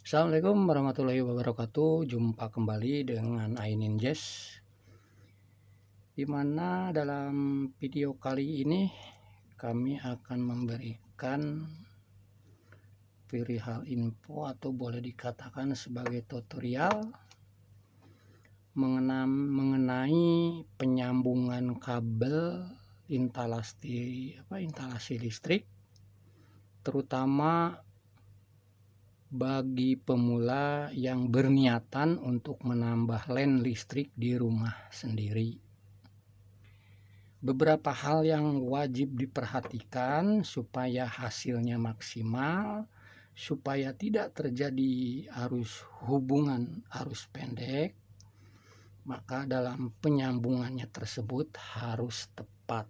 Assalamualaikum warahmatullahi wabarakatuh. Jumpa kembali dengan Ainin Jazz, dimana dalam video kali ini kami akan memberikan perihal info atau boleh dikatakan sebagai tutorial mengenai penyambungan kabel instalasi listrik, terutama bagi pemula yang berniatan untuk menambah len listrik di rumah sendiri. Beberapa hal yang wajib diperhatikan supaya hasilnya maksimal, supaya tidak terjadi hubungan arus pendek, maka dalam penyambungannya tersebut harus tepat.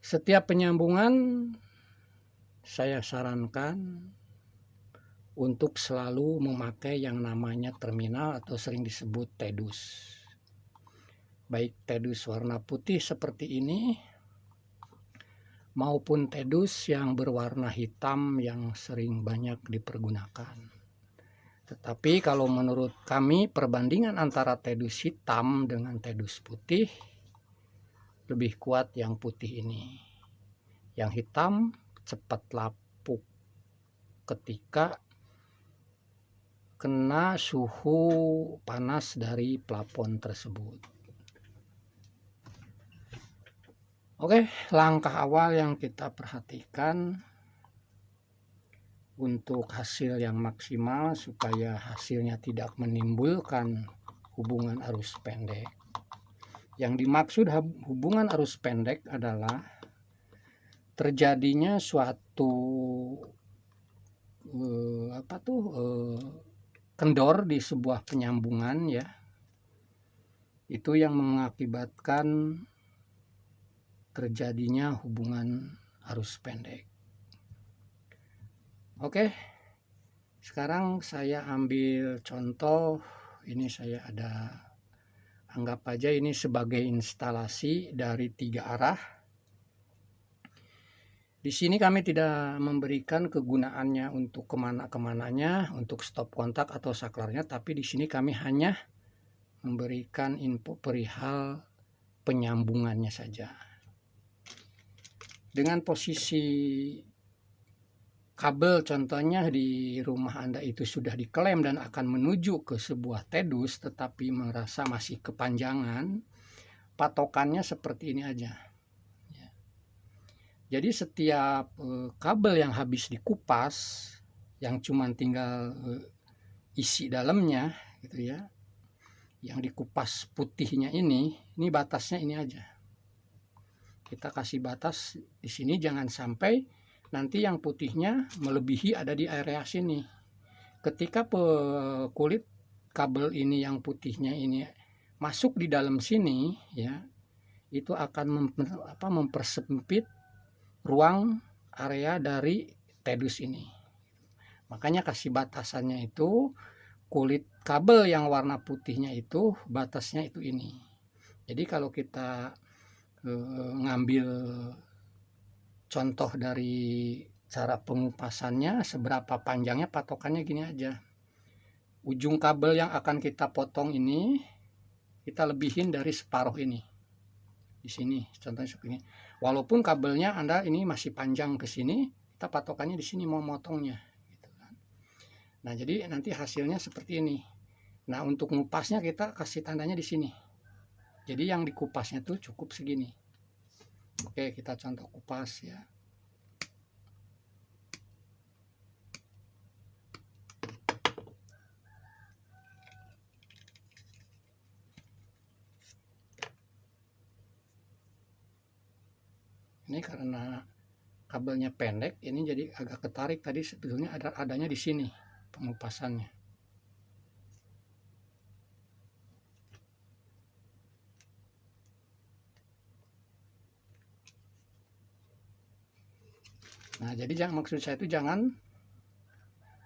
Setiap penyambungan saya sarankan untuk selalu memakai yang namanya terminal atau sering disebut tedus. Baik tedus warna putih seperti ini maupun tedus yang berwarna hitam yang sering banyak dipergunakan. Tetapi kalau menurut kami perbandingan antara tedus hitam dengan tedus putih lebih kuat yang putih ini. Yang hitam cepat lapuk ketika kena suhu panas dari plafon tersebut. Oke, langkah awal yang kita perhatikan untuk hasil yang maksimal supaya hasilnya tidak menimbulkan hubungan arus pendek. Yang dimaksud hubungan arus pendek adalah terjadinya suatu kendor di sebuah penyambungan, ya, itu yang mengakibatkan terjadinya hubungan arus pendek. Oke, sekarang saya ambil contoh. Ini saya ada, anggap aja ini sebagai instalasi dari 3 arah. Di sini kami tidak memberikan kegunaannya untuk kemana-kemananya, untuk stop kontak atau saklarnya, tapi di sini kami hanya memberikan info perihal penyambungannya saja. Dengan posisi kabel contohnya di rumah Anda itu sudah diklaim dan akan menuju ke sebuah tedus, tetapi merasa masih kepanjangan, patokannya seperti ini aja. Jadi setiap kabel yang habis dikupas, yang cuma tinggal isi dalamnya gitu ya, yang dikupas putihnya ini batasnya ini aja. Kita kasih batas di sini, jangan sampai nanti yang putihnya melebihi ada di area sini. Ketika kulit kabel ini yang putihnya ini masuk di dalam sini, ya, itu akan mempersempit ruang area dari tedus ini. Makanya kasih batasannya itu kulit kabel yang warna putihnya itu batasnya itu ini. Jadi kalau kita ngambil contoh dari cara pengupasannya, seberapa panjangnya patokannya gini aja. Ujung kabel yang akan kita potong ini kita lebihin dari separuh ini. Di sini contohnya seperti ini. Walaupun kabelnya Anda ini masih panjang ke sini, kita patokannya di sini mau motongnya gitu kan. Nah, jadi nanti hasilnya seperti ini. Nah, untuk ngupasnya kita kasih tandanya di sini. Jadi yang dikupasnya tuh cukup segini. Oke, kita contoh kupas ya. Ini karena kabelnya pendek, ini jadi agak ketarik. Tadi sebetulnya adanya di sini pengupasannya. Nah, jadi maksud saya itu jangan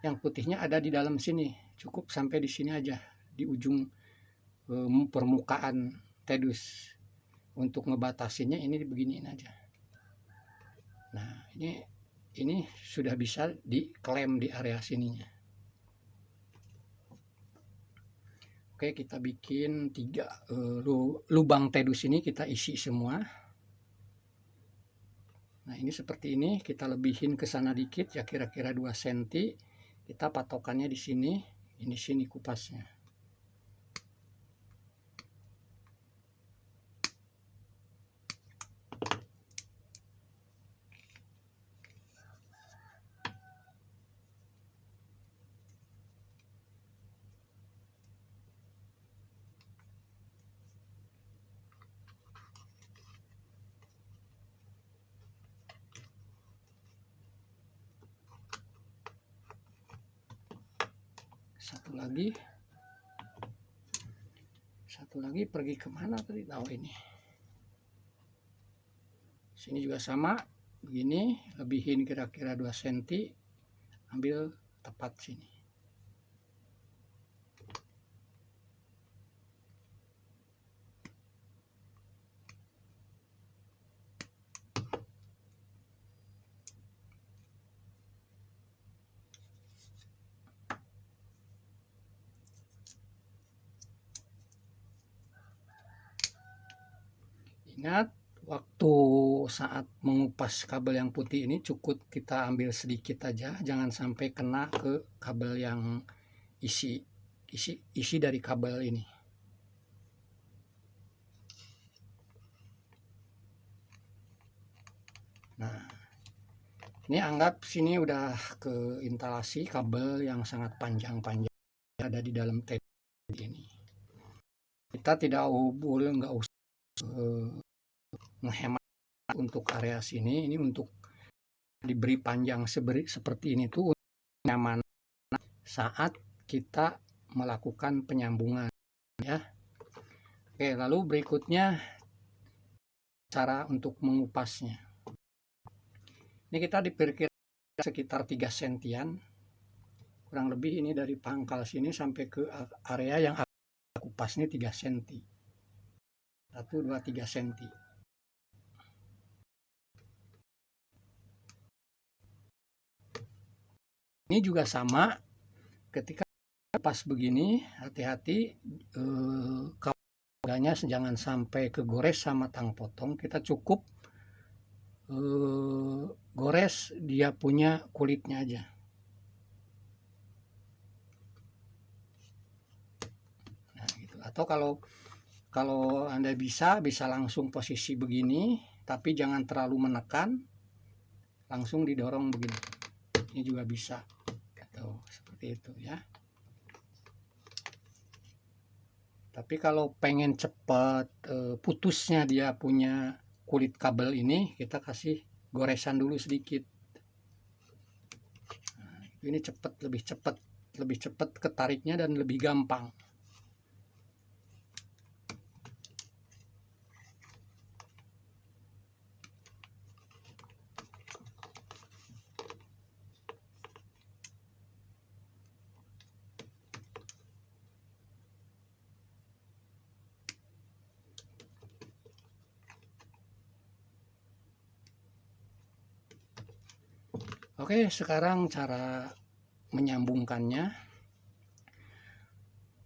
yang putihnya ada di dalam sini, cukup sampai di sini aja, di ujung permukaan tedus. Untuk ngebatasinnya ini beginiin aja. Nah, ini ini sudah bisa diklaim di area sininya. Oke, kita bikin 3 lubang tedus ini kita isi semua. Nah, ini seperti ini, kita lebihin ke sana dikit ya, kira-kira 2 cm. Kita patokannya di sini, ini sini kupasnya. Satu lagi pergi kemana tadi? Tahu ini. Sini juga sama, begini, lebihin kira-kira 2 cm, ambil tepat sini. Ingat, waktu saat mengupas kabel yang putih ini cukup kita ambil sedikit aja, jangan sampai kena ke kabel yang isi dari kabel ini. Nah, ini anggap sini udah ke instalasi kabel yang sangat panjang-panjang ada di dalam TED ini. Kita nggak usah menghemat untuk area sini. Ini untuk diberi panjang seperti ini tuh nyaman saat kita melakukan penyambungan ya. Oke, lalu berikutnya cara untuk mengupasnya. Ini kita diperkirakan sekitar 3 sentian, kurang lebih ini dari pangkal sini sampai ke area yang kupas ini 3 cm. 1, 2, 3 cm. Ini juga sama, ketika pas begini hati-hati kabelnya jangan sampai kegores sama tang potong. Kita cukup gores dia punya kulitnya aja. Nah, gitu. Atau kalau Anda bisa langsung posisi begini, tapi jangan terlalu menekan, langsung didorong begini. Ini juga bisa. Seperti itu ya. Tapi kalau pengen cepat putusnya dia punya kulit kabel ini, kita kasih goresan dulu sedikit. Nah, ini lebih cepat ketariknya dan lebih gampang. Oke, sekarang cara menyambungkannya.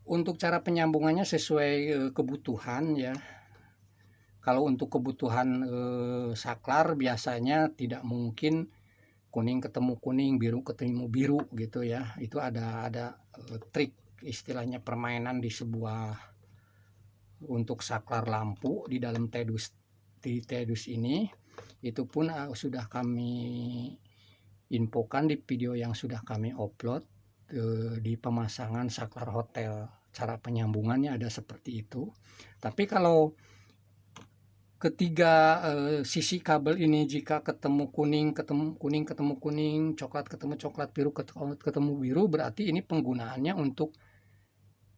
Untuk cara penyambungannya sesuai kebutuhan ya. Kalau untuk kebutuhan saklar biasanya tidak mungkin kuning ketemu kuning, biru ketemu biru gitu ya. Itu ada trik, istilahnya permainan di sebuah untuk saklar lampu di dalam TEDUS ini. Itu pun sudah kami infokan di video yang sudah kami upload di pemasangan saklar hotel. Cara penyambungannya ada seperti itu. Tapi kalau ketiga sisi kabel ini jika ketemu kuning ketemu kuning, coklat ketemu coklat, biru ketemu biru, berarti ini penggunaannya untuk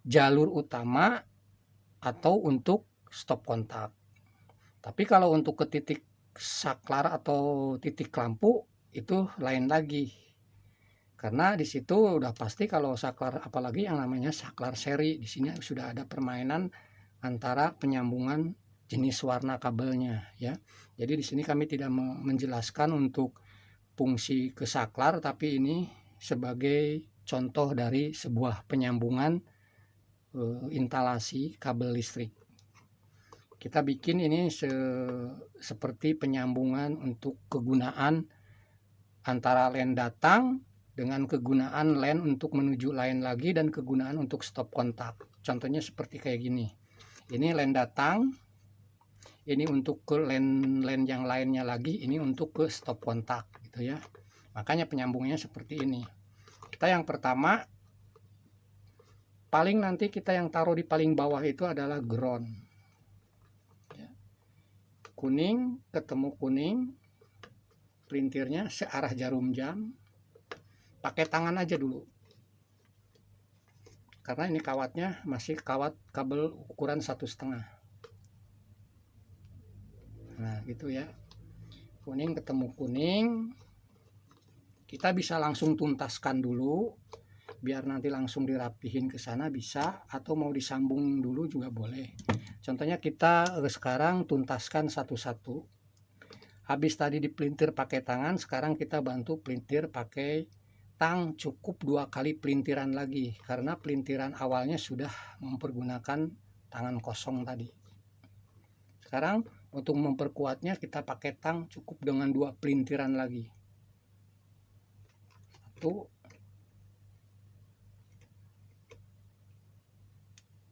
jalur utama atau untuk stop kontak. Tapi kalau untuk ke titik saklar atau titik lampu itu lain lagi, karena di situ udah pasti kalau saklar, apalagi yang namanya saklar seri, di sini sudah ada permainan antara penyambungan jenis warna kabelnya ya. Jadi di sini kami tidak menjelaskan untuk fungsi ke saklar, tapi ini sebagai contoh dari sebuah penyambungan instalasi kabel listrik. Kita bikin ini seperti penyambungan untuk kegunaan antara line datang dengan kegunaan line untuk menuju line lagi dan kegunaan untuk stop kontak. Contohnya seperti kayak gini. Ini line datang, ini untuk ke line yang lainnya lagi, ini untuk ke stop kontak gitu ya. Makanya penyambungnya seperti ini. Kita yang pertama, paling nanti kita yang taruh di paling bawah itu adalah ground. Kuning ketemu kuning, pelintirnya searah jarum jam, pakai tangan aja dulu karena ini kawatnya masih kawat kabel ukuran 1,5. Nah gitu ya, kuning ketemu kuning, kita bisa langsung tuntaskan dulu biar nanti langsung dirapihin ke sana bisa, atau mau disambung dulu juga boleh. Contohnya kita sekarang tuntaskan satu-satu. Habis tadi dipelintir pakai tangan, sekarang kita bantu pelintir pakai tang, cukup 2 kali pelintiran lagi karena pelintiran awalnya sudah mempergunakan tangan kosong tadi. Sekarang untuk memperkuatnya kita pakai tang cukup dengan 2 pelintiran lagi. 1,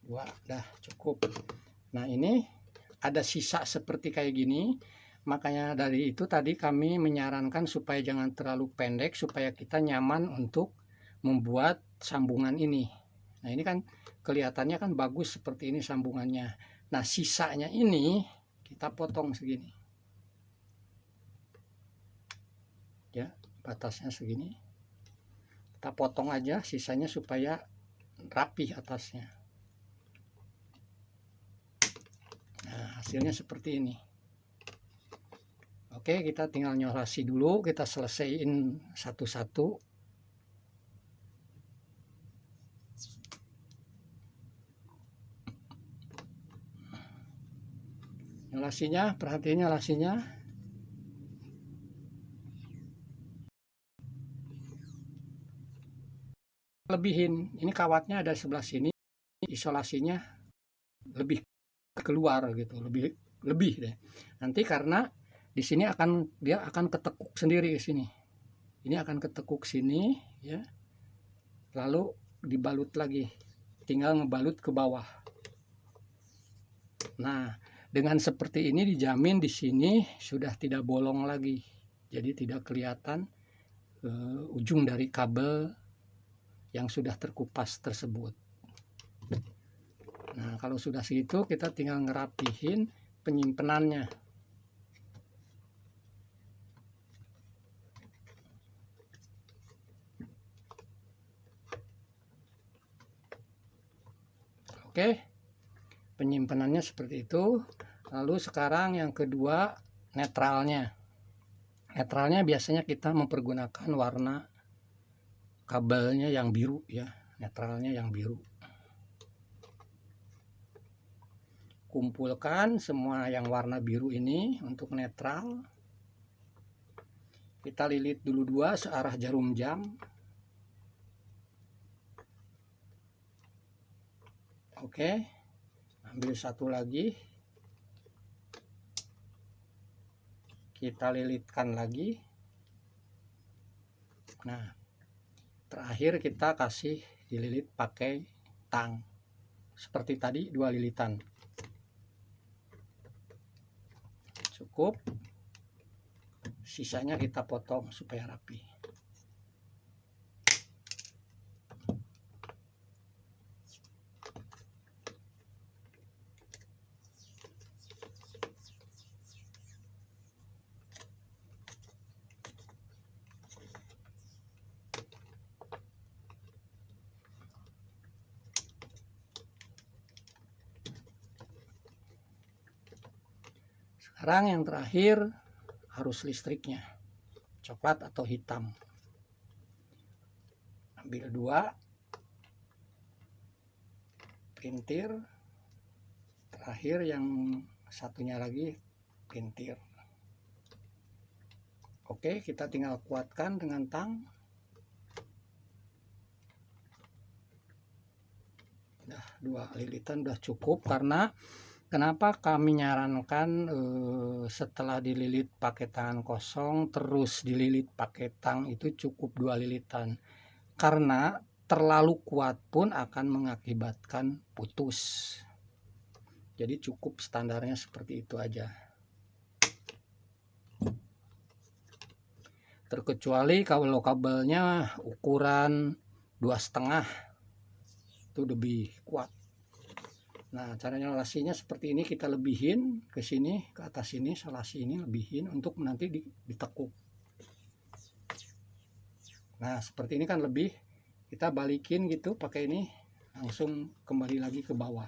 2, dah cukup. Nah ini ada sisa seperti kayak gini, makanya dari itu tadi kami menyarankan supaya jangan terlalu pendek supaya kita nyaman untuk membuat sambungan ini. Nah ini kan kelihatannya kan bagus seperti ini sambungannya. Nah sisanya ini kita potong segini ya, batasnya segini kita potong aja sisanya supaya rapih atasnya. Nah, hasilnya seperti ini. Oke, kita tinggal nyolasi dulu, kita selesaiin satu-satu. Nyolasinya, perhatian nyolasinya. Lebihin, ini kawatnya ada sebelah sini, isolasinya lebih keluar gitu, lebih deh. Nanti karena di sini dia akan ketekuk sendiri di sini. Ini akan ketekuk sini ya. Lalu dibalut lagi. Tinggal ngebalut ke bawah. Nah, dengan seperti ini dijamin di sini sudah tidak bolong lagi. Jadi tidak kelihatan ujung dari kabel yang sudah terkupas tersebut. Nah, kalau sudah segitu kita tinggal ngerapihin penyimpenannya. Oke, penyimpanannya seperti itu. Lalu sekarang yang kedua, netralnya. Netralnya biasanya kita mempergunakan warna kabelnya yang biru ya, netralnya yang biru. Kumpulkan semua yang warna biru ini untuk netral. Kita lilit dulu 2 searah jarum jam. Oke, ambil satu lagi, kita lilitkan lagi. Nah, terakhir kita kasih dililit pakai tang seperti tadi, 2 lilitan cukup. Sisanya kita potong supaya rapi. Sekarang yang terakhir arus listriknya, coklat atau hitam. Ambil 2, pelintir, terakhir yang satunya lagi pelintir. Oke, kita tinggal kuatkan dengan tang. Nah, 2 lilitan udah cukup, karena kenapa kami nyarankan setelah dililit pakai tangan kosong terus dililit pakai tang itu cukup 2 lilitan, karena terlalu kuat pun akan mengakibatkan putus. Jadi cukup standarnya seperti itu aja. Terkecuali kalau kabelnya ukuran 2,5 itu lebih kuat. Nah, caranya selasinya seperti ini, kita lebihin ke sini, ke atas sini, selasi ini lebihin untuk nanti ditekuk. Nah, seperti ini kan lebih, kita balikin gitu pakai ini, langsung kembali lagi ke bawah.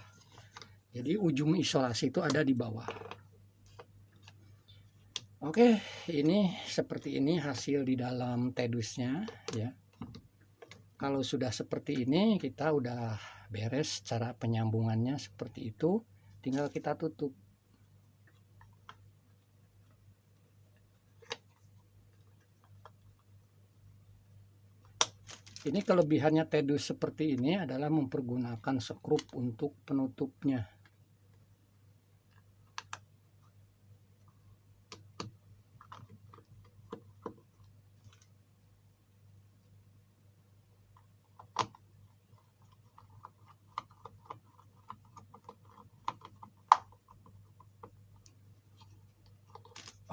Jadi ujung isolasi itu ada di bawah. Oke, ini seperti ini hasil di dalam tedusnya ya. Kalau sudah seperti ini, kita udah beres cara penyambungannya seperti itu, tinggal kita tutup. Ini kelebihannya tedus seperti ini adalah mempergunakan sekrup untuk penutupnya.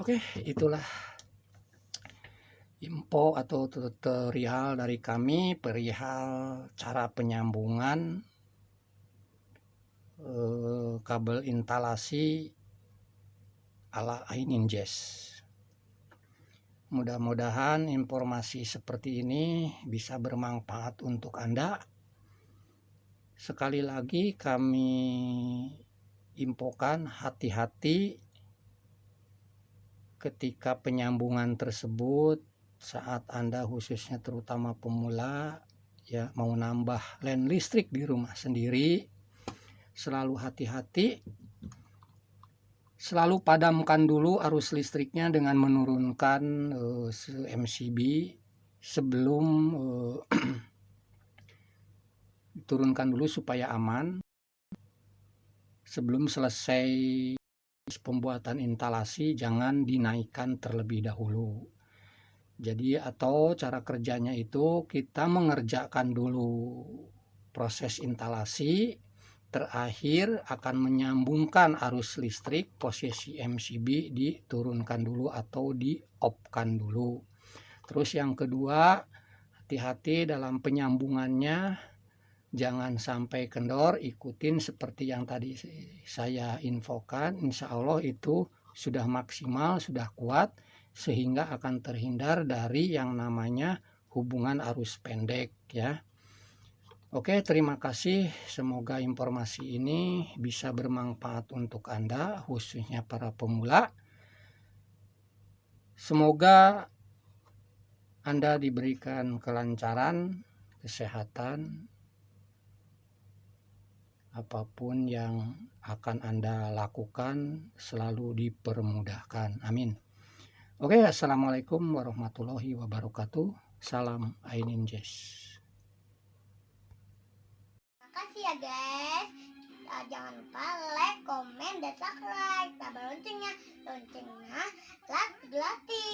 Oke, itulah info atau tutorial dari kami perihal cara penyambungan kabel instalasi ala iNinjas. Mudah-mudahan informasi seperti ini bisa bermanfaat untuk Anda. Sekali lagi kami infokan, hati-hati ketika penyambungan tersebut saat Anda khususnya terutama pemula ya mau nambah line listrik di rumah sendiri, selalu hati-hati, selalu padamkan dulu arus listriknya dengan menurunkan MCB sebelum diturunkan dulu supaya aman. Sebelum selesai pembuatan instalasi jangan dinaikkan terlebih dahulu. Jadi atau cara kerjanya itu kita mengerjakan dulu proses instalasi, terakhir akan menyambungkan arus listrik, posisi MCB diturunkan dulu atau di off-kan dulu. Terus yang kedua, hati-hati dalam penyambungannya, jangan sampai kendor, ikutin seperti yang tadi saya infokan. Insya Allah itu sudah maksimal, sudah kuat, sehingga akan terhindar dari yang namanya hubungan arus pendek ya. Oke, terima kasih. Semoga informasi ini bisa bermanfaat untuk Anda, khususnya para pemula. Semoga Anda diberikan kelancaran, kesehatan, apapun yang akan Anda lakukan selalu dipermudahkan. Amin. Oke, assalamualaikum warahmatullahi wabarakatuh. Salam iNinjas. Makasih ya guys. Jangan lupa like, komen, dan subscribe. Tambah loncengnya. Loncengnya gratis.